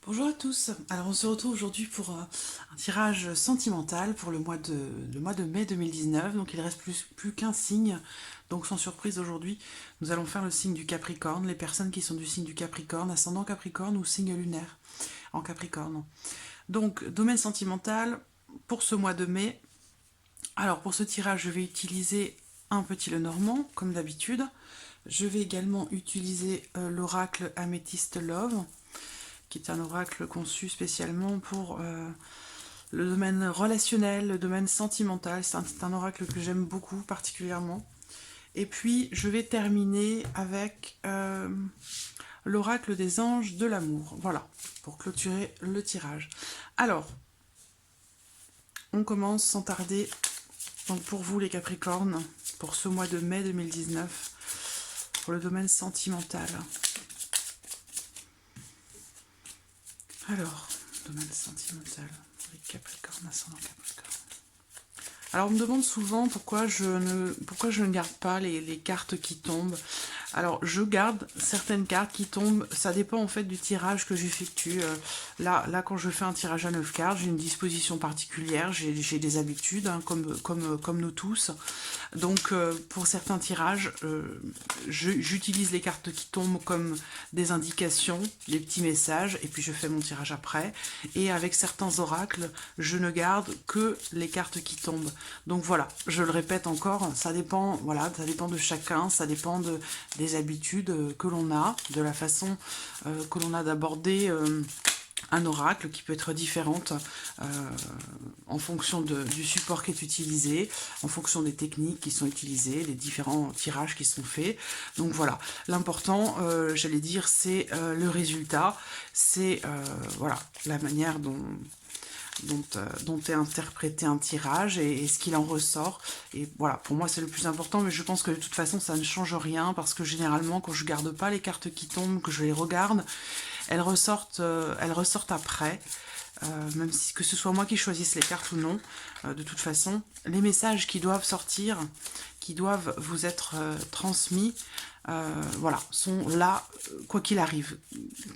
Bonjour à tous. Alors on se retrouve aujourd'hui pour un tirage sentimental pour le mois de mai 2019. Donc il ne reste plus qu'un signe. Donc sans surprise aujourd'hui, nous allons faire le signe du Capricorne. Les personnes qui sont du signe du Capricorne, ascendant Capricorne ou signe lunaire en Capricorne. Donc domaine sentimental pour ce mois de mai. Alors pour ce tirage, je vais utiliser un petit Lenormand comme d'habitude. Je vais également utiliser l'oracle Amethyst Love, qui est un oracle conçu spécialement pour le domaine relationnel, le domaine sentimental. C'est un oracle que j'aime beaucoup particulièrement. Et puis, je vais terminer avec l'oracle des anges de l'amour. Voilà, pour clôturer le tirage. Alors, on commence sans tarder. Donc pour vous les Capricornes, pour ce mois de mai 2019, pour le domaine sentimental. Alors, domaine sentimental, les Capricornes, ascendant Capricorne. Alors, on me demande souvent pourquoi je ne garde pas les cartes qui tombent. Alors, je garde certaines cartes qui tombent, ça dépend en fait du tirage que j'effectue. Là, quand je fais un tirage à 9 cartes, j'ai une disposition particulière, j'ai des habitudes, hein, comme nous tous. Donc, pour certains tirages, j'utilise les cartes qui tombent comme des indications, des petits messages, et puis je fais mon tirage après. Et avec certains oracles, je ne garde que les cartes qui tombent. Donc voilà, je le répète encore, ça dépend, voilà, ça dépend de chacun, ça dépend des habitudes que l'on a, de la façon que l'on a d'aborder un oracle qui peut être différente en fonction du support qui est utilisé, en fonction des techniques qui sont utilisées, des différents tirages qui sont faits. Donc voilà, l'important, j'allais dire, c'est le résultat, c'est voilà, la manière dont est interprété un tirage et ce qu'il en ressort. Et voilà, pour moi c'est le plus important, mais je pense que de toute façon ça ne change rien, parce que généralement quand je garde pas les cartes qui tombent, que je les regarde, elles ressortent après. Même si que ce soit moi qui choisisse les cartes ou non, de toute façon, les messages qui doivent sortir, qui doivent vous être transmis, voilà, sont là, quoi qu'il arrive.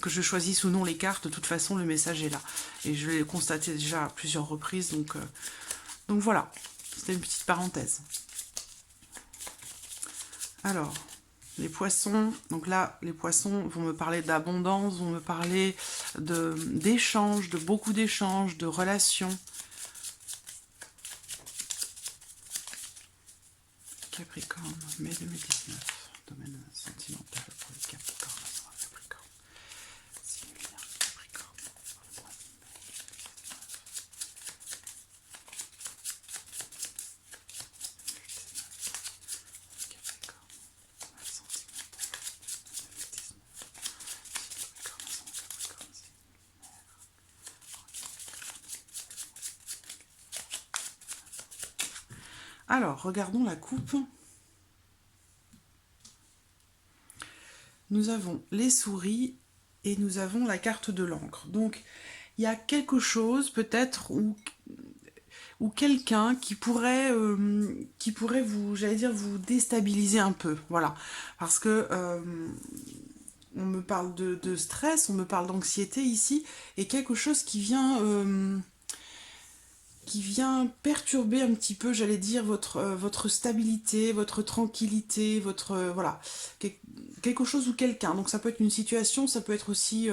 Que je choisisse ou non les cartes, de toute façon, le message est là. Et je l'ai constaté déjà à plusieurs reprises, donc voilà, c'était une petite parenthèse. Alors, les poissons, donc là, les poissons vont me parler d'abondance, vont me parler d'échanges, de beaucoup d'échanges, de relations. Capricorne, mai 2019, domaine sentimental pour les Capricornes, Capricorne. C'est bien, Capricorne, pour le mois de mai 2019. Capricorne, sentimental 2019. Capricorne, Capricorne, c'est lunaire. Alors, regardons la coupe. Nous avons les souris et nous avons la carte de l'encre. Donc, il y a quelque chose peut-être ou quelqu'un qui pourrait vous, j'allais dire, vous déstabiliser un peu. Voilà. Parce que on me parle de stress, on me parle d'anxiété ici, et quelque chose qui vient perturber un petit peu, j'allais dire, votre stabilité, votre tranquillité, voilà, quelque chose ou quelqu'un. Donc ça peut être une situation, ça peut être aussi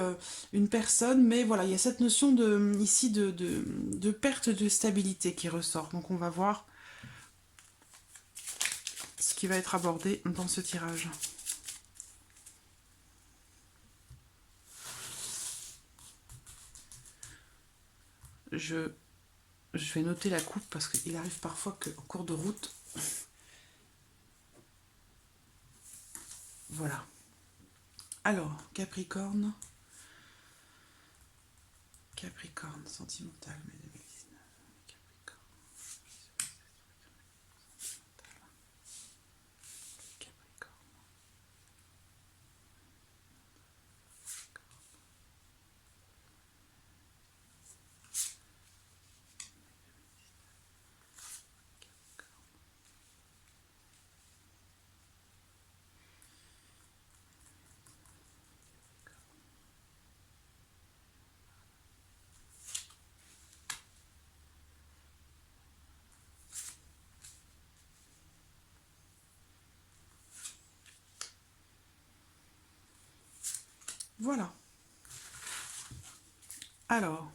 une personne, mais voilà, il y a cette notion ici de perte de stabilité qui ressort. Donc on va voir ce qui va être abordé dans ce tirage. Je, je vais noter la coupe parce qu'il arrive parfois qu'en cours de route, voilà. Alors, Capricorne, sentimental, mai 2019. Capricorne, Capricorne. Voilà. Alors,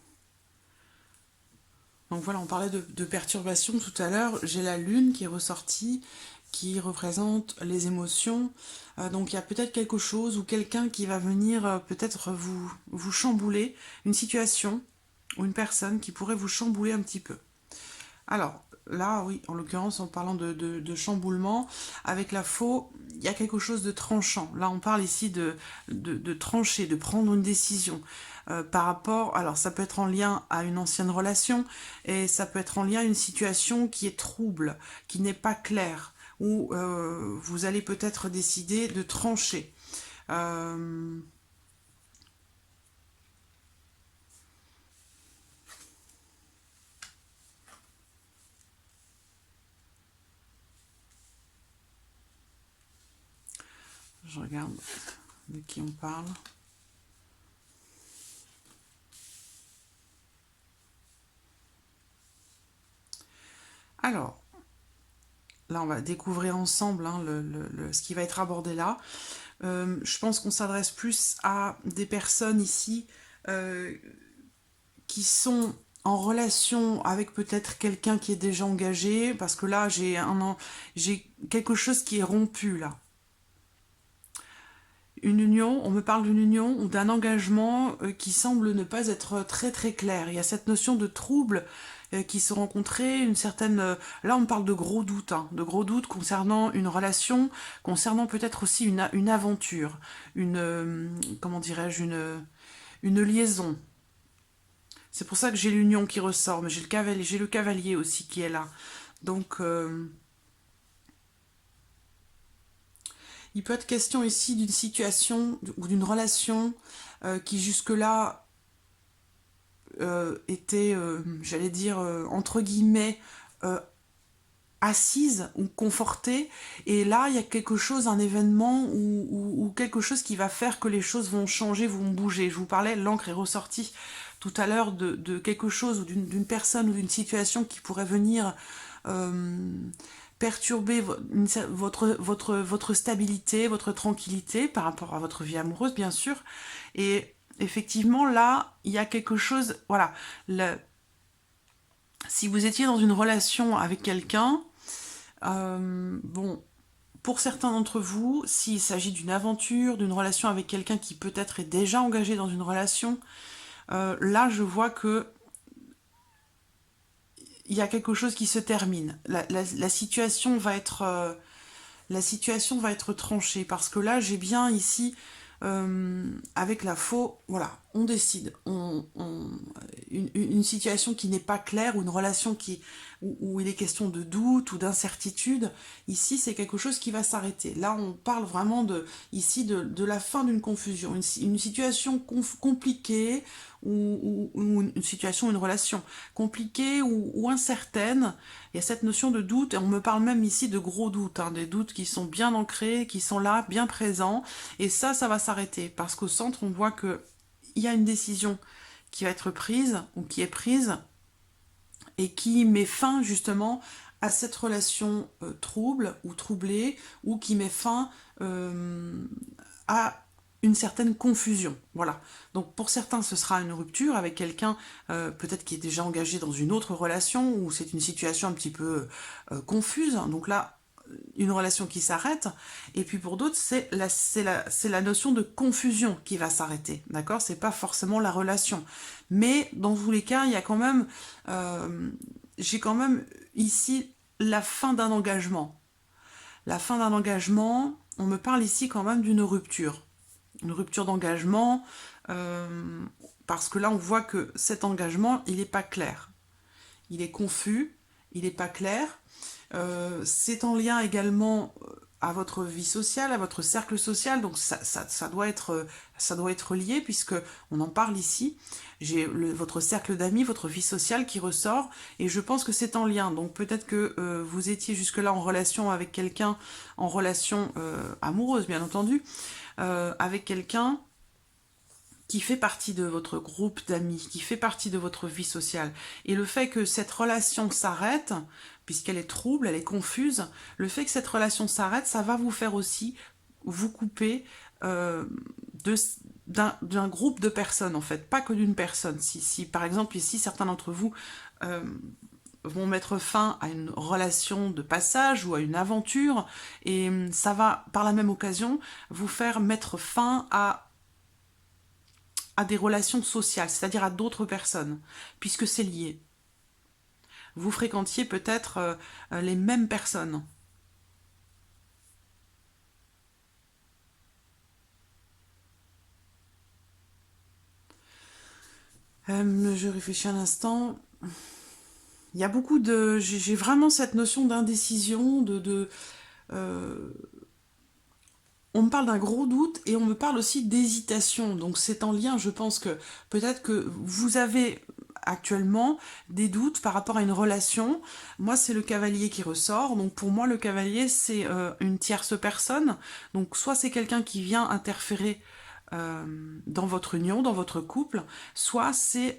donc voilà, on parlait de perturbation tout à l'heure. J'ai la lune qui est ressortie, qui représente les émotions. Donc il y a peut-être quelque chose ou quelqu'un qui va venir peut-être vous chambouler, une situation ou une personne qui pourrait vous chambouler un petit peu. Alors, là, oui, en l'occurrence, en parlant de chamboulement, avec la faux, il y a quelque chose de tranchant. Là, on parle ici de trancher, de prendre une décision par rapport... Alors, ça peut être en lien à une ancienne relation, et ça peut être en lien à une situation qui est trouble, qui n'est pas claire, où vous allez peut-être décider de trancher. Euh, je regarde de qui on parle. Alors, là, on va découvrir ensemble hein, ce qui va être abordé là. Je pense qu'on s'adresse plus à des personnes ici qui sont en relation avec peut-être quelqu'un qui est déjà engagé, parce que là, j'ai quelque chose qui est rompu, là. Une union, on me parle d'une union ou d'un engagement qui semble ne pas être très très clair. Il y a cette notion de trouble qui se rencontrait, une certaine... là, on parle de gros doutes, hein, de gros doutes concernant une relation, concernant peut-être aussi une aventure, comment dirais-je, une liaison. C'est pour ça que j'ai l'union qui ressort, mais j'ai le cavalier aussi qui est là. Donc, il peut être question ici d'une situation ou d'une relation qui jusque-là était, j'allais dire, entre guillemets, assise ou confortée. Et là, il y a quelque chose, un événement ou quelque chose qui va faire que les choses vont changer, vont bouger. Je vous parlais, l'encre est ressortie tout à l'heure de quelque chose ou d'une personne ou d'une situation qui pourrait venir perturber votre stabilité, votre tranquillité par rapport à votre vie amoureuse, bien sûr. Et effectivement, là, il y a quelque chose... Voilà. Si vous étiez dans une relation avec quelqu'un, bon, pour certains d'entre vous, s'il s'agit d'une aventure, d'une relation avec quelqu'un qui peut-être est déjà engagé dans une relation, là, je vois que il y a quelque chose qui se termine. La situation va être tranchée parce que là, j'ai bien ici avec la faux, voilà, on décide. Une situation qui n'est pas claire ou une relation où il est question de doute ou d'incertitude, ici c'est quelque chose qui va s'arrêter. Là on parle vraiment ici de la fin d'une confusion, une situation compliquée ou une situation, une relation compliquée ou incertaine. Il y a cette notion de doute, et on me parle même ici de gros doutes, hein, des doutes qui sont bien ancrés, qui sont là, bien présents, et ça va s'arrêter, parce qu'au centre, on voit qu'il y a une décision qui va être prise, ou qui est prise, et qui met fin, justement, à cette relation trouble, ou troublée, ou qui met fin à une certaine confusion. Voilà. Donc pour certains, ce sera une rupture avec quelqu'un peut-être qui est déjà engagé dans une autre relation où c'est une situation un petit peu confuse. Donc là, une relation qui s'arrête. Et puis pour d'autres, c'est la notion de confusion qui va s'arrêter. D'accord? C'est pas forcément la relation. Mais dans tous les cas, il y a quand même... j'ai quand même ici la fin d'un engagement. La fin d'un engagement, on me parle ici quand même d'une rupture. Une rupture d'engagement, parce que là on voit que cet engagement, il n'est pas clair. Il est confus, il n'est pas clair. C'est en lien également à votre vie sociale, à votre cercle social, donc ça doit être lié, puisque on en parle ici. J'ai votre cercle d'amis, votre vie sociale qui ressort, et je pense que c'est en lien. Donc peut-être que vous étiez jusque-là en relation avec quelqu'un, en relation amoureuse bien entendu, avec quelqu'un qui fait partie de votre groupe d'amis, qui fait partie de votre vie sociale. Et le fait que cette relation s'arrête, puisqu'elle est trouble, elle est confuse, le fait que cette relation s'arrête, ça va vous faire aussi vous couper d'un groupe de personnes, en fait, pas que d'une personne. Si, par exemple, ici, certains d'entre vous vont mettre fin à une relation de passage ou à une aventure, et ça va, par la même occasion, vous faire mettre fin à des relations sociales, c'est-à-dire à d'autres personnes, puisque c'est lié. Vous fréquentiez peut-être les mêmes personnes. Je réfléchis un instant. Il y a beaucoup de... J'ai vraiment cette notion d'indécision, on me parle d'un gros doute et on me parle aussi d'hésitation. Donc c'est en lien, je pense que peut-être que vous avez actuellement des doutes par rapport à une relation. Moi, c'est le cavalier qui ressort. Donc pour moi, le cavalier, c'est une tierce personne. Donc soit c'est quelqu'un qui vient interférer dans votre union, dans votre couple, soit c'est,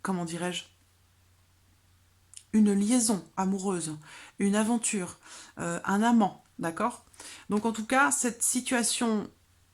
comment dirais-je, une liaison amoureuse, une aventure, un amant, d'accord? Donc en tout cas, cette situation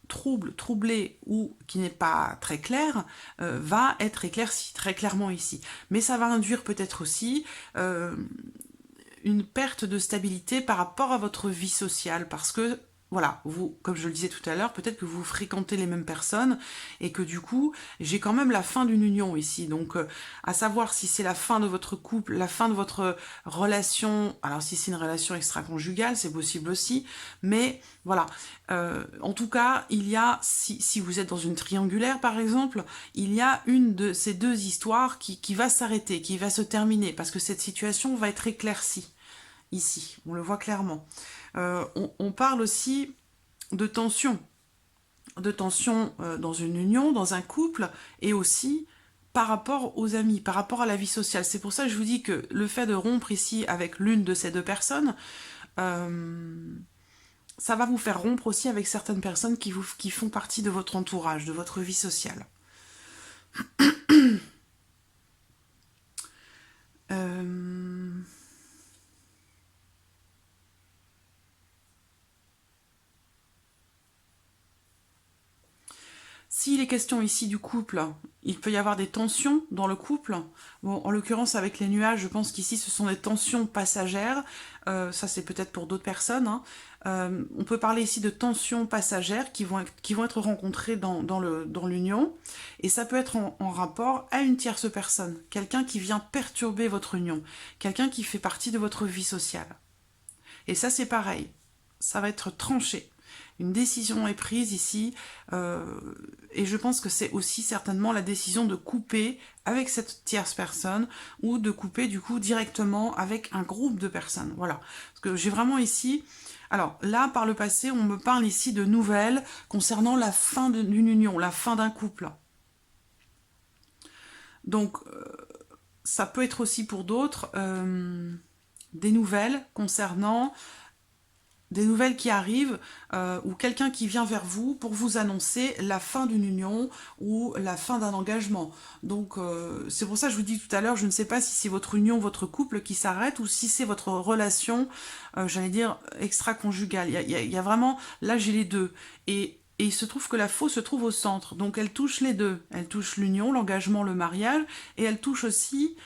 troublée ou qui n'est pas très claire, va être éclaircie très clairement ici. Mais ça va induire peut-être aussi une perte de stabilité par rapport à votre vie sociale, parce que voilà, vous, comme je le disais tout à l'heure, peut-être que vous fréquentez les mêmes personnes et que du coup, j'ai quand même la fin d'une union ici. Donc, à savoir si c'est la fin de votre couple, la fin de votre relation, alors si c'est une relation extra-conjugale, c'est possible aussi, mais voilà. En tout cas, il y a, si vous êtes dans une triangulaire par exemple, il y a une de ces deux histoires qui va s'arrêter, qui va se terminer, parce que cette situation va être éclaircie. Ici, on le voit clairement. On parle aussi de tension dans une union, dans un couple, et aussi par rapport aux amis, par rapport à la vie sociale. C'est pour ça que je vous dis que le fait de rompre ici avec l'une de ces deux personnes, ça va vous faire rompre aussi avec certaines personnes qui font partie de votre entourage, de votre vie sociale. S'il est question ici du couple, il peut y avoir des tensions dans le couple. Bon, en l'occurrence, avec les nuages, je pense qu'ici, ce sont des tensions passagères. Ça, c'est peut-être pour d'autres personnes. Hein. On peut parler ici de tensions passagères qui vont être rencontrées dans l'union. Et ça peut être en rapport à une tierce personne. Quelqu'un qui vient perturber votre union. Quelqu'un qui fait partie de votre vie sociale. Et ça, c'est pareil. Ça va être tranché. Une décision est prise ici, et je pense que c'est aussi certainement la décision de couper avec cette tierce personne, ou de couper du coup directement avec un groupe de personnes. Voilà. Parce que j'ai vraiment ici... Alors là, par le passé, on me parle ici de nouvelles concernant la fin d'une union, la fin d'un couple. Donc, ça peut être aussi pour d'autres des nouvelles concernant... des nouvelles qui arrivent, ou quelqu'un qui vient vers vous pour vous annoncer la fin d'une union ou la fin d'un engagement. Donc c'est pour ça que je vous dis tout à l'heure, je ne sais pas si c'est votre union, votre couple qui s'arrête, ou si c'est votre relation, j'allais dire, extra-conjugale. Il y a vraiment, là j'ai les deux. Et il se trouve que la faux se trouve au centre. Donc elle touche les deux. Elle touche l'union, l'engagement, le mariage, et elle touche aussi...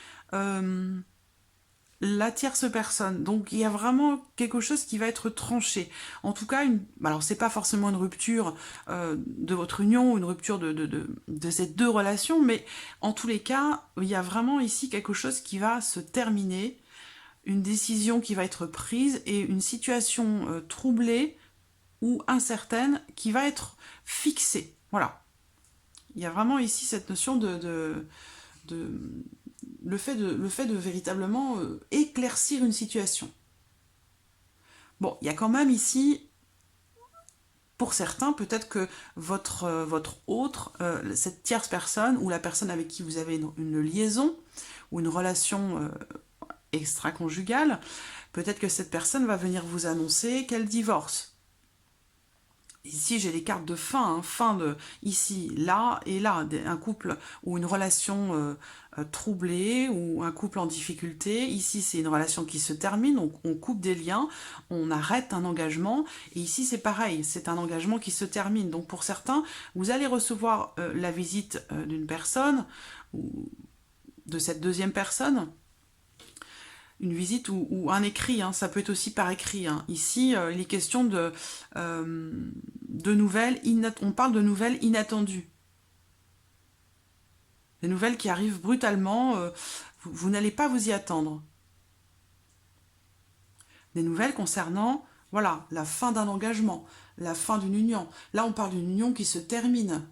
la tierce personne. Donc il y a vraiment quelque chose qui va être tranché. En tout cas, alors c'est pas forcément une rupture de votre union, ou une rupture de ces deux relations, mais en tous les cas, il y a vraiment ici quelque chose qui va se terminer, une décision qui va être prise, et une situation troublée ou incertaine qui va être fixée. Voilà. Il y a vraiment ici cette notion de le fait de véritablement éclaircir une situation. Bon, il y a quand même ici, pour certains, peut-être que votre autre, cette tierce personne, ou la personne avec qui vous avez une liaison, ou une relation extra-conjugale, peut-être que cette personne va venir vous annoncer qu'elle divorce. Ici, j'ai les cartes de fin, hein, fin de ici, là et là, un couple ou une relation troublée ou un couple en difficulté. Ici, c'est une relation qui se termine, on coupe des liens, on arrête un engagement. Et ici, c'est pareil, c'est un engagement qui se termine. Donc pour certains, vous allez recevoir la visite d'une personne ou de cette deuxième personne, une visite ou un écrit, hein, ça peut être aussi par écrit. Hein. Ici, il est question de nouvelles, on parle de nouvelles inattendues. Des nouvelles qui arrivent brutalement, vous n'allez pas vous y attendre. Des nouvelles concernant, voilà, la fin d'un engagement, la fin d'une union. Là, on parle d'une union qui se termine.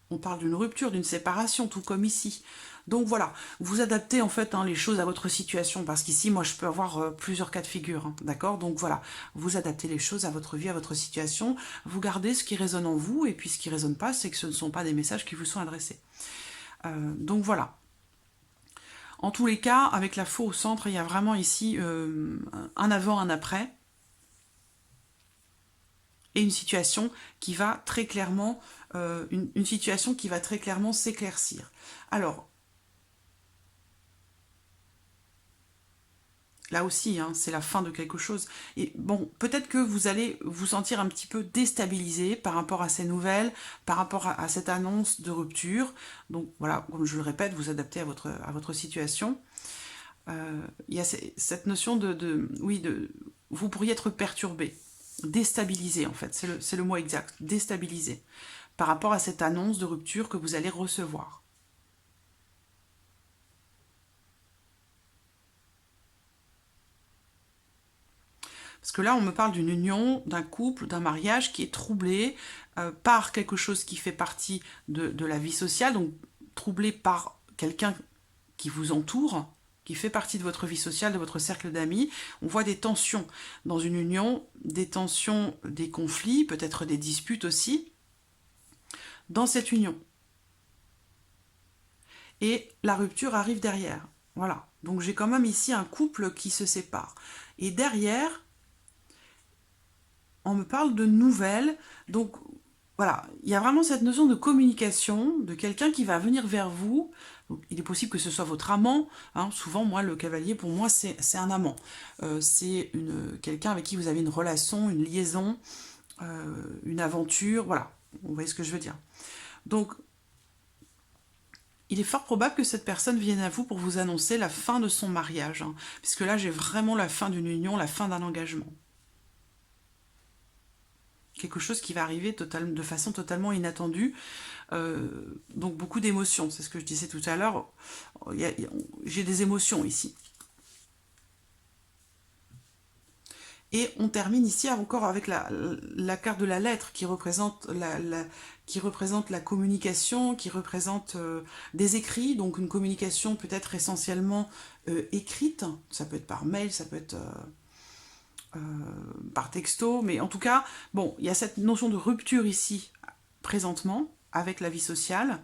On parle d'une rupture, d'une séparation, tout comme ici. Donc voilà, vous adaptez en fait les choses à votre situation, parce qu'ici, moi, je peux avoir plusieurs cas de figure, hein, d'accord? Donc voilà, vous adaptez les choses à votre vie, à votre situation, vous gardez ce qui résonne en vous, et puis ce qui ne résonne pas, c'est que ce ne sont pas des messages qui vous sont adressés. Donc voilà. En tous les cas, avec la faux au centre, il y a vraiment ici un avant, un après, et une situation qui va très clairement, une situation qui va très clairement s'éclaircir. Alors, là aussi, hein, c'est la fin de quelque chose. Et bon, peut-être que vous allez vous sentir un petit peu déstabilisé par rapport à ces nouvelles, par rapport à cette annonce de rupture. Donc voilà, comme je le répète, vous adaptez à votre situation. Il y a cette notion vous pourriez être perturbé, déstabilisé en fait, c'est le mot exact, déstabilisé, par rapport à cette annonce de rupture que vous allez recevoir. Parce que là, on me parle d'une union, d'un couple, d'un mariage qui est troublé par quelque chose qui fait partie de la vie sociale, donc troublé par quelqu'un qui vous entoure, qui fait partie de votre vie sociale, de votre cercle d'amis. On voit des tensions dans une union, des tensions, des conflits, peut-être des disputes aussi, dans cette union. Et la rupture arrive derrière. Voilà. Donc j'ai quand même ici un couple qui se sépare. Et derrière, on me parle de nouvelles. Donc voilà, il y a vraiment cette notion de communication, de quelqu'un qui va venir vers vous. Donc, il est possible que ce soit votre amant. Hein. Souvent, moi, le cavalier, pour moi, c'est un amant. C'est quelqu'un avec qui vous avez une relation, une liaison, une aventure. Voilà, vous voyez ce que je veux dire. Donc, il est fort probable que cette personne vienne à vous pour vous annoncer la fin de son mariage. Hein, puisque là, j'ai vraiment la fin d'une union, la fin d'un engagement. Quelque chose qui va arriver de façon totalement inattendue. Donc beaucoup d'émotions, c'est ce que je disais tout à l'heure. J'ai des émotions ici. Et on termine ici encore avec la carte de la lettre qui représente la communication, qui représente des écrits, donc une communication peut-être essentiellement écrite. Ça peut être par mail, ça peut être par texto, mais en tout cas, bon, il y a cette notion de rupture ici, présentement, avec la vie sociale.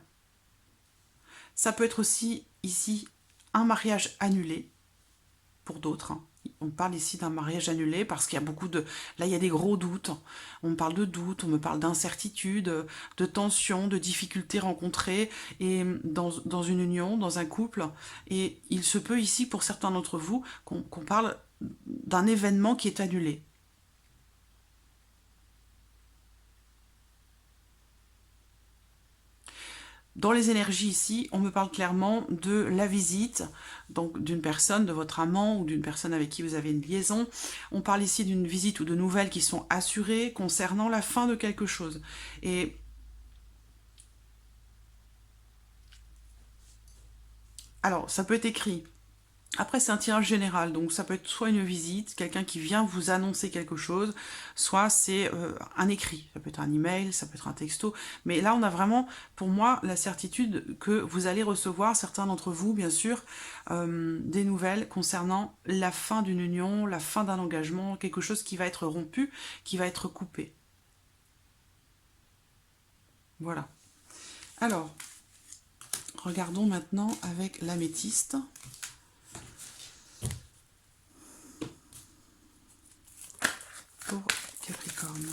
Ça peut être aussi, ici, un mariage annulé, pour d'autres. Hein. On parle ici d'un mariage annulé parce qu'il y a beaucoup de... Là, il y a des gros doutes. On me parle de doutes, on me parle d'incertitude, de tensions, de difficultés rencontrées et dans une union, dans un couple. Et il se peut ici, pour certains d'entre vous, qu'on parle d'un événement qui est annulé. Dans les énergies ici, on me parle clairement de la visite, donc d'une personne, de votre amant ou d'une personne avec qui vous avez une liaison. On parle ici d'une visite ou de nouvelles qui sont assurées concernant la fin de quelque chose. Et alors, ça peut être écrit. Après, c'est un tirage général, donc ça peut être soit une visite, quelqu'un qui vient vous annoncer quelque chose, soit c'est un écrit. Ça peut être un email, ça peut être un texto. Mais là, on a vraiment, pour moi, la certitude que vous allez recevoir, certains d'entre vous, bien sûr, des nouvelles concernant la fin d'une union, la fin d'un engagement, quelque chose qui va être rompu, qui va être coupé. Voilà. Alors, regardons maintenant avec l'améthyste. Pour Capricorne.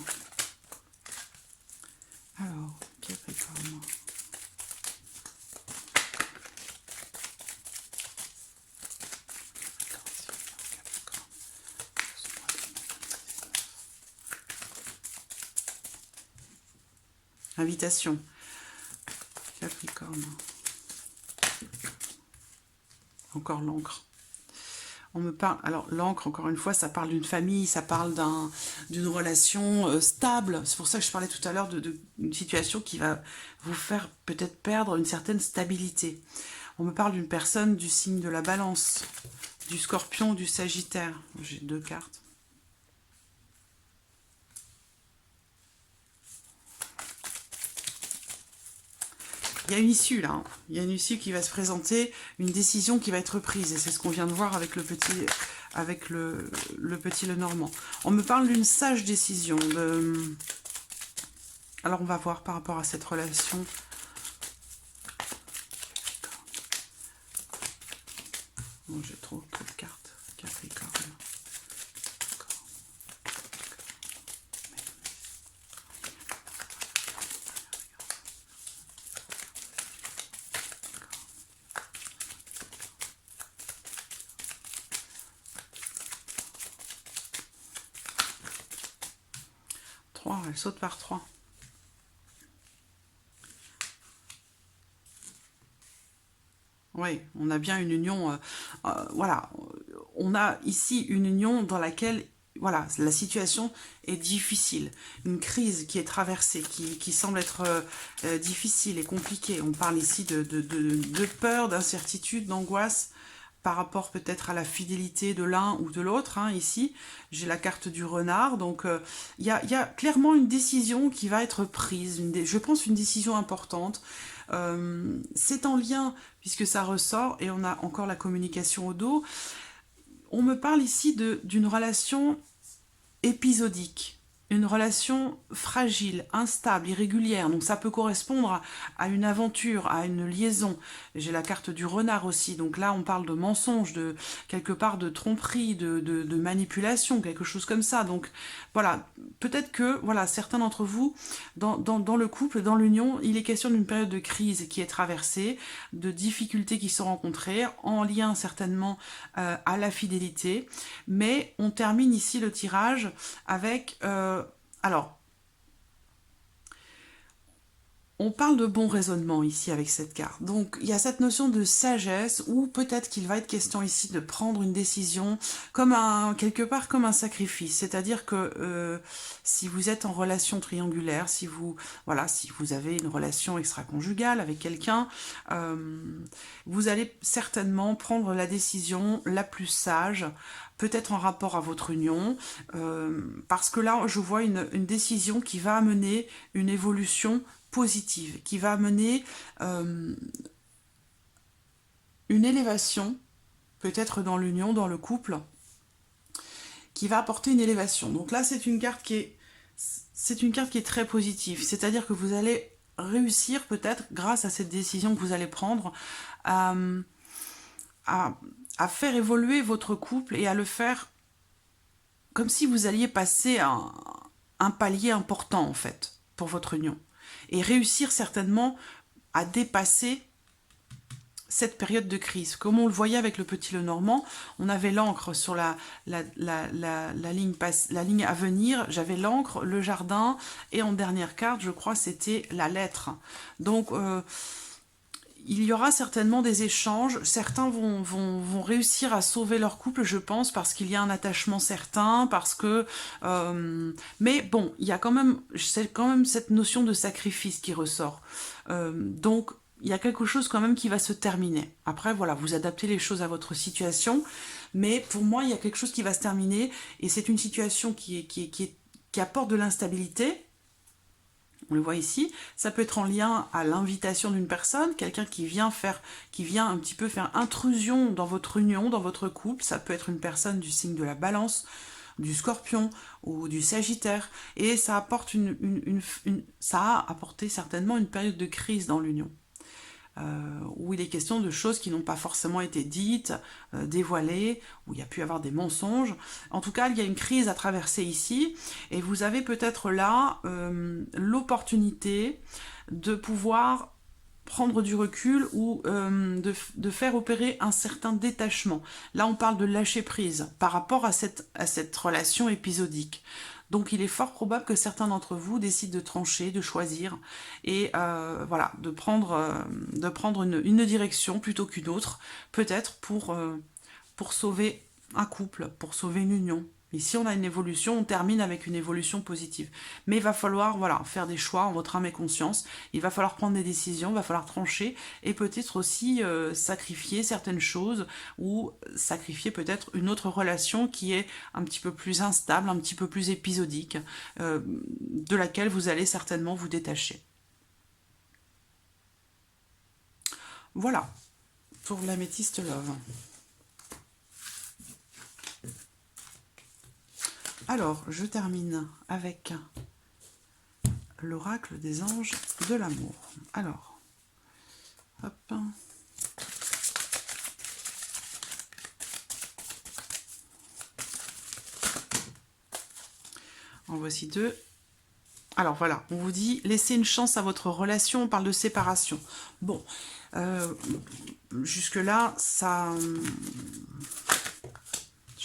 Invitation. Capricorne. Encore l'encre. On me parle, alors l'encre, encore une fois, ça parle d'une famille, ça parle d'une relation stable. C'est pour ça que je parlais tout à l'heure d'une situation qui va vous faire peut-être perdre une certaine stabilité. On me parle d'une personne du signe de la Balance, du Scorpion, du Sagittaire. J'ai 2 cartes. Il y a une issue là, hein. Il y a une issue qui va se présenter, une décision qui va être prise. Et c'est ce qu'on vient de voir avec le petit Lenormand. On me parle d'une sage décision. Alors on va voir par rapport à cette relation. Bon, j'ai trop peu de cartes. Capricorne. 3, elle saute par 3. Oui, on a bien une union, voilà, on a ici une union dans laquelle, voilà, la situation est difficile, une crise qui est traversée, qui semble être difficile et compliquée. On parle ici de peur, d'incertitude, d'angoisse, par rapport peut-être à la fidélité de l'un ou de l'autre. Hein, ici, j'ai la carte du renard, donc il y a clairement une décision qui va être prise, je pense une décision importante. C'est en lien, puisque ça ressort, et on a encore la communication au dos. On me parle ici d'une relation épisodique. Une relation fragile, instable, irrégulière. Donc ça peut correspondre à une aventure, à une liaison. J'ai la carte du renard aussi. Donc là, on parle de mensonge, de quelque part de tromperie, de manipulation, quelque chose comme ça. Donc voilà, peut-être que voilà, certains d'entre vous, dans le couple, dans l'union, il est question d'une période de crise qui est traversée, de difficultés qui sont rencontrées, en lien certainement à la fidélité. Mais on termine ici le tirage avec... alors, on parle de bon raisonnement ici avec cette carte. Donc, il y a cette notion de sagesse où peut-être qu'il va être question ici de prendre une décision comme quelque part comme un sacrifice. C'est-à-dire que si vous êtes en relation triangulaire, si vous avez une relation extra-conjugale avec quelqu'un, vous allez certainement prendre la décision la plus sage, peut-être en rapport à votre union, parce que là, je vois une décision qui va amener une évolution positive, qui va amener une élévation, peut-être dans l'union, dans le couple, qui va apporter une élévation. Donc là, c'est une carte qui est très positive, c'est-à-dire que vous allez réussir peut-être, grâce à cette décision que vous allez prendre, à faire évoluer votre couple et à le faire comme si vous alliez passer un palier important, en fait, pour votre union. Et réussir certainement à dépasser cette période de crise. Comme on le voyait avec le petit Lenormand, on avait l'encre sur la ligne à venir, j'avais l'encre, le jardin, et en dernière carte, je crois, c'était la lettre. Donc, il y aura certainement des échanges. Certains vont réussir à sauver leur couple, je pense, parce qu'il y a un attachement certain, parce que... mais bon, c'est quand même cette notion de sacrifice qui ressort. Donc, il y a quelque chose quand même qui va se terminer. Après, voilà, vous adaptez les choses à votre situation, mais pour moi, il y a quelque chose qui va se terminer, et c'est une situation qui apporte de l'instabilité. On le voit ici, ça peut être en lien à l'invitation d'une personne, quelqu'un qui vient un petit peu faire intrusion dans votre union, dans votre couple. Ça peut être une personne du signe de la Balance, du Scorpion ou du Sagittaire. Et ça apporte ça a apporté certainement une période de crise dans l'union. Où il est question de choses qui n'ont pas forcément été dites, dévoilées, où il y a pu y avoir des mensonges. En tout cas, il y a une crise à traverser ici, et vous avez peut-être là l'opportunité de pouvoir prendre du recul ou de faire opérer un certain détachement. Là, on parle de lâcher prise par rapport à cette relation épisodique. Donc il est fort probable que certains d'entre vous décident de trancher, de choisir, et voilà, de prendre une direction plutôt qu'une autre, peut-être pour sauver un couple, pour sauver une union. Ici, on a une évolution, on termine avec une évolution positive. Mais il va falloir, voilà, faire des choix en votre âme et conscience. Il va falloir prendre des décisions, il va falloir trancher et peut-être aussi sacrifier certaines choses ou sacrifier peut-être une autre relation qui est un petit peu plus instable, un petit peu plus épisodique, de laquelle vous allez certainement vous détacher. Voilà, pour l'améthyste love. Alors, je termine avec l'oracle des anges de l'amour. Alors, hop. En voici deux. Alors voilà, on vous dit, laissez une chance à votre relation, on parle de séparation. Bon, jusque-là, ça...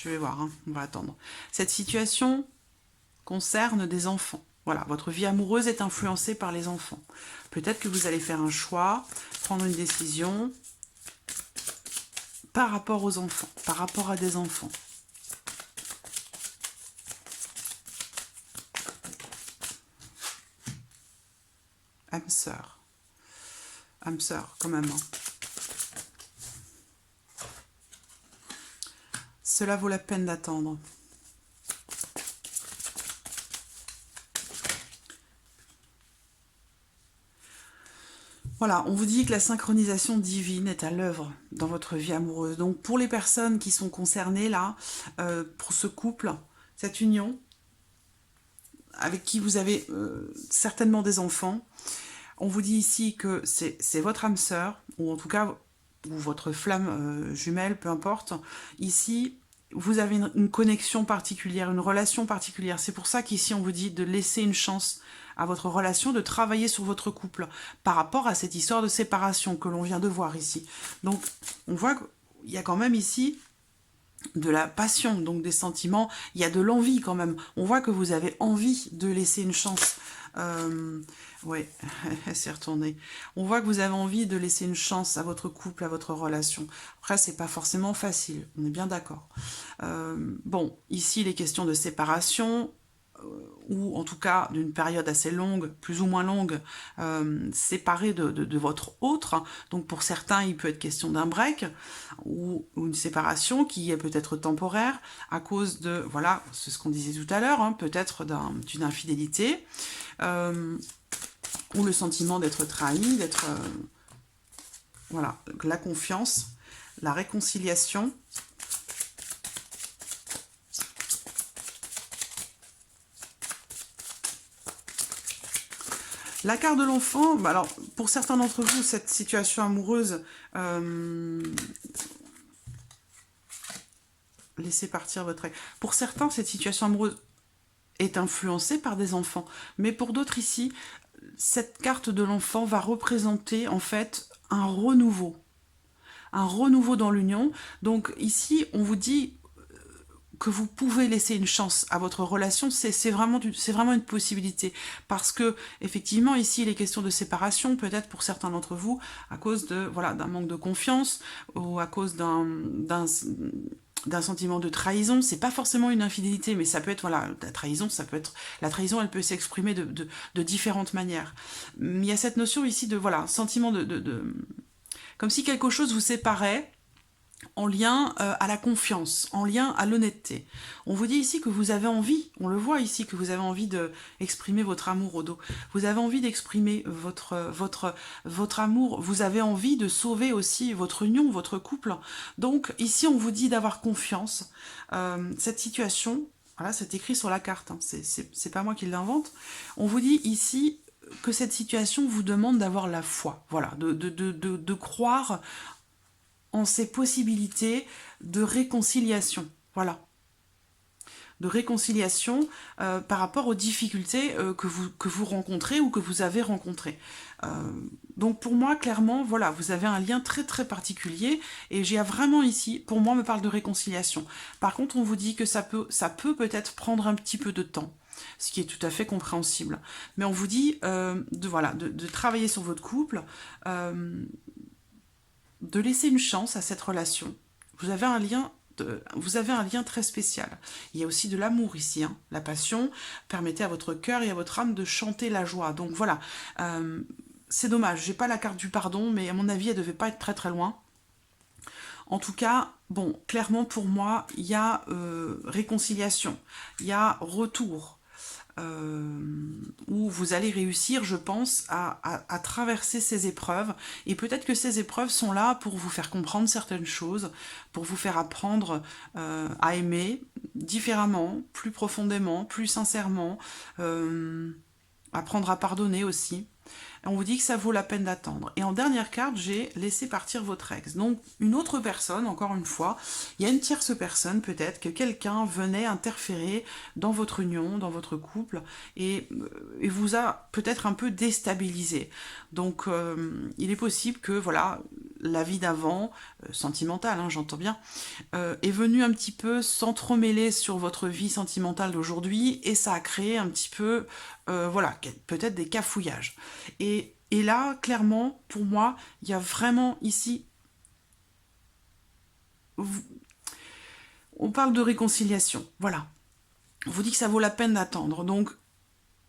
Je vais voir, hein, on va attendre. Cette situation concerne des enfants. Voilà, votre vie amoureuse est influencée par les enfants. Peut-être que vous allez faire un choix, prendre une décision par rapport aux enfants, par rapport à des enfants. Âme sœur. Âme sœur, quand même. Hein. Cela vaut la peine d'attendre. Voilà, on vous dit que la synchronisation divine est à l'œuvre dans votre vie amoureuse. Donc pour les personnes qui sont concernées là, pour ce couple, cette union, avec qui vous avez certainement des enfants, on vous dit ici que c'est votre âme sœur, ou en tout cas, ou votre flamme jumelle, peu importe. Ici, vous avez une connexion particulière, une relation particulière. C'est pour ça qu'ici, on vous dit de laisser une chance à votre relation, de travailler sur votre couple par rapport à cette histoire de séparation que l'on vient de voir ici. Donc, on voit qu'il y a quand même ici de la passion, donc des sentiments, il y a de l'envie quand même. On voit que vous avez envie de laisser une chance. Ouais, elle s'est retournée. On voit que vous avez envie de laisser une chance à votre couple, à votre relation. Après, c'est pas forcément facile, on est bien d'accord. Bon, ici, les questions de séparation, ou en tout cas d'une période assez longue, plus ou moins longue, séparée de votre autre. Donc pour certains, il peut être question d'un break ou une séparation qui est peut-être temporaire à cause de, voilà, c'est ce qu'on disait tout à l'heure, hein, peut-être d'une infidélité, ou le sentiment d'être trahi, d'être... voilà, la confiance, la réconciliation. La carte de l'enfant, bah alors pour certains d'entre vous, cette situation amoureuse, laissez partir votre ex. Pour certains, cette situation amoureuse est influencée par des enfants, mais pour d'autres ici, cette carte de l'enfant va représenter en fait un renouveau dans l'union. Donc ici, on vous dit que vous pouvez laisser une chance à votre relation, c'est vraiment une possibilité. Parce que, effectivement, ici, il est question de séparation, peut-être pour certains d'entre vous, à cause de, voilà, d'un manque de confiance, ou à cause d'un sentiment de trahison. C'est pas forcément une infidélité, mais ça peut être, voilà, la trahison, elle peut s'exprimer de différentes manières. Il y a cette notion ici de, voilà, sentiment comme si quelque chose vous séparait, en lien à la confiance, en lien à l'honnêteté. On vous dit ici que vous avez envie, on le voit ici, que vous avez envie d'exprimer votre amour au dos. Vous avez envie d'exprimer votre amour, vous avez envie de sauver aussi votre union, votre couple. Donc ici, on vous dit d'avoir confiance. Cette situation, voilà, c'est écrit sur la carte, hein, c'est pas moi qui l'invente. On vous dit ici que cette situation vous demande d'avoir la foi, voilà, de croire en ces possibilités de réconciliation, voilà, de réconciliation par rapport aux difficultés que vous rencontrez ou que vous avez rencontrées. Donc pour moi, clairement, voilà, vous avez un lien très très particulier et j'ai vraiment ici, pour moi, on me parle de réconciliation. Par contre, on vous dit que ça peut peut-être prendre un petit peu de temps. ce qui est tout à fait compréhensible. Mais on vous dit de travailler sur votre couple, de laisser une chance à cette relation. Vous avez un lien très spécial. Il y a aussi de l'amour ici, hein. La passion. Permettez à votre cœur et à votre âme de chanter la joie. Donc voilà, c'est dommage, j'ai pas la carte du pardon, mais à mon avis, elle devait pas être très très loin. En tout cas, bon, clairement pour moi, il y a réconciliation, il y a retour. Où vous allez réussir, je pense, à traverser ces épreuves. Et peut-être que ces épreuves sont là pour vous faire comprendre certaines choses, pour vous faire apprendre à aimer différemment, plus profondément, plus sincèrement, apprendre à pardonner aussi. On vous dit que ça vaut la peine d'attendre. Et en dernière carte, j'ai laissé partir votre ex. Donc, une autre personne, encore une fois, il y a une tierce personne, peut-être, que quelqu'un venait interférer dans votre union, dans votre couple, et vous a peut-être un peu déstabilisé. Donc, il est possible que, voilà, la vie d'avant, sentimentale, hein, j'entends bien, est venue un petit peu s'entremêler sur votre vie sentimentale d'aujourd'hui, et ça a créé un petit peu, voilà, peut-être des cafouillages. Et là, clairement, pour moi, il y a vraiment ici... On parle de réconciliation, voilà. On vous dit que ça vaut la peine d'attendre, donc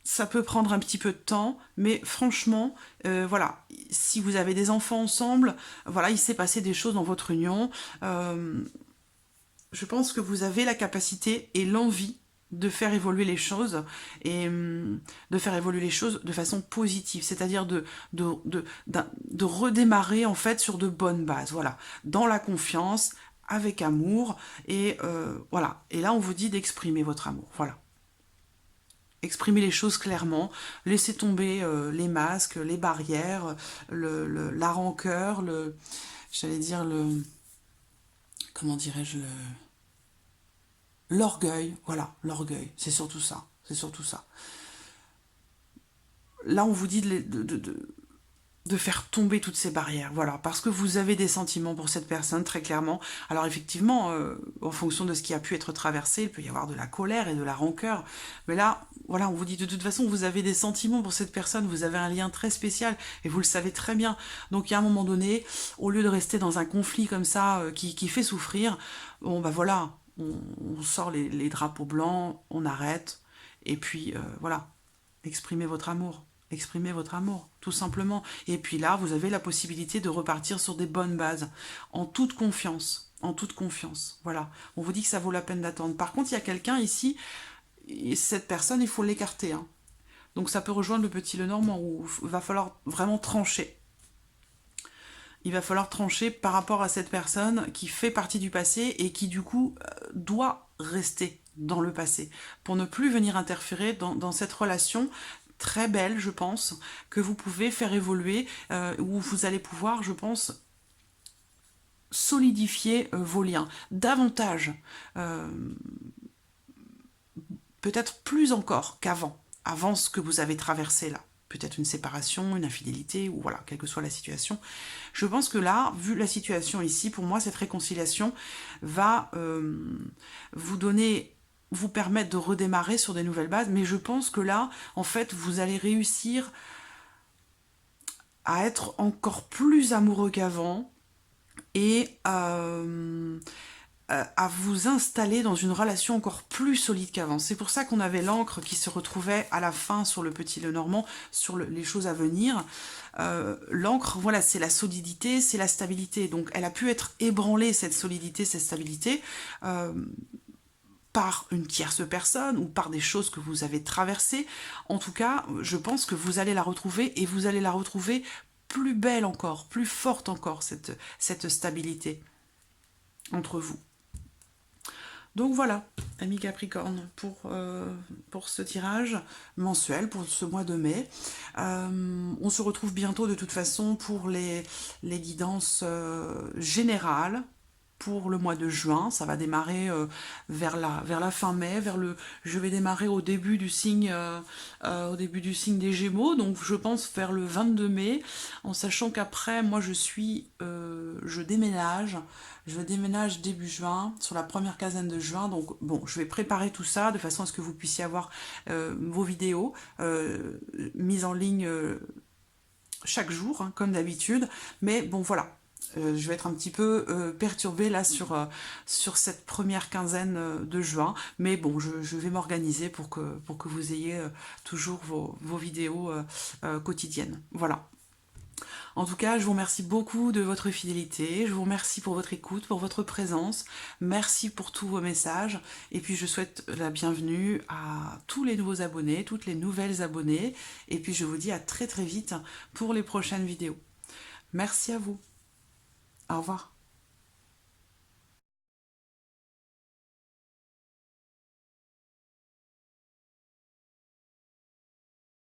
ça peut prendre un petit peu de temps, mais franchement, voilà, si vous avez des enfants ensemble, voilà, il s'est passé des choses dans votre union. Je pense que vous avez la capacité et l'envie de faire évoluer les choses et de faire évoluer les choses de façon positive, c'est-à-dire de redémarrer en fait sur de bonnes bases, voilà, dans la confiance, avec amour et voilà. Et là on vous dit d'exprimer votre amour, voilà. Exprimer les choses clairement, laisser tomber les masques, les barrières, la rancœur, j'allais dire comment dirais-je, l'orgueil, voilà, l'orgueil, c'est surtout ça, c'est surtout ça. Là, on vous dit de faire tomber toutes ces barrières, voilà, parce que vous avez des sentiments pour cette personne, très clairement. Alors effectivement, en fonction de ce qui a pu être traversé, il peut y avoir de la colère et de la rancœur, mais là, voilà, on vous dit de toute façon, vous avez des sentiments pour cette personne, vous avez un lien très spécial, et vous le savez très bien. Donc il y a un moment donné, au lieu de rester dans un conflit comme ça, qui fait souffrir, bon bah voilà, on sort les drapeaux blancs, on arrête, et puis voilà, exprimez votre amour. Exprimez votre amour, tout simplement. Et puis là, vous avez la possibilité de repartir sur des bonnes bases, en toute confiance. En toute confiance. Voilà. On vous dit que ça vaut la peine d'attendre. Par contre, il y a quelqu'un ici, et cette personne, il faut l'écarter, hein. Donc ça peut rejoindre le petit Lenormand, où il va falloir vraiment trancher. Il va falloir trancher par rapport à cette personne qui fait partie du passé et qui, du coup, doit rester dans le passé, pour ne plus venir interférer dans cette relation très belle, je pense, que vous pouvez faire évoluer, où vous allez pouvoir, je pense, solidifier vos liens davantage, peut-être plus encore qu'avant, avant ce que vous avez traversé là. Peut-être une séparation, une infidélité, ou voilà, quelle que soit la situation. Je pense que là, vu la situation ici, pour moi, cette réconciliation va vous permettre de redémarrer sur des nouvelles bases, mais je pense que là, en fait, vous allez réussir à être encore plus amoureux qu'avant et à vous installer dans une relation encore plus solide qu'avant. C'est pour ça qu'on avait l'encre qui se retrouvait à la fin sur le petit Lenormand, sur les choses à venir. L'encre, voilà, c'est la solidité, c'est la stabilité. Donc elle a pu être ébranlée, cette solidité, cette stabilité, par une tierce personne ou par des choses que vous avez traversées. En tout cas, je pense que vous allez la retrouver et vous allez la retrouver plus belle encore, plus forte encore, cette stabilité entre vous. Donc voilà, amis Capricorne, pour ce tirage mensuel, pour ce mois de mai. On se retrouve bientôt de toute façon pour les guidances générales. pour le mois de juin. Ça va démarrer vers la fin mai, je vais démarrer au début du signe des Gémeaux, donc je pense vers le 22 mai, en sachant qu'après, moi je déménage. Je déménage début juin, sur la première quinzaine de juin, donc bon, je vais préparer tout ça de façon à ce que vous puissiez avoir vos vidéos mises en ligne chaque jour, hein, comme d'habitude. Mais bon, voilà. Je vais être un petit peu perturbée là sur cette première quinzaine de juin. Mais bon, je vais m'organiser pour que vous ayez toujours vos vidéos quotidiennes. Voilà. En tout cas, je vous remercie beaucoup de votre fidélité, je vous remercie pour votre écoute, pour votre présence, merci pour tous vos messages, et puis je souhaite la bienvenue à tous les nouveaux abonnés, toutes les nouvelles abonnées, et puis je vous dis à très très vite pour les prochaines vidéos. Merci à vous. Au revoir.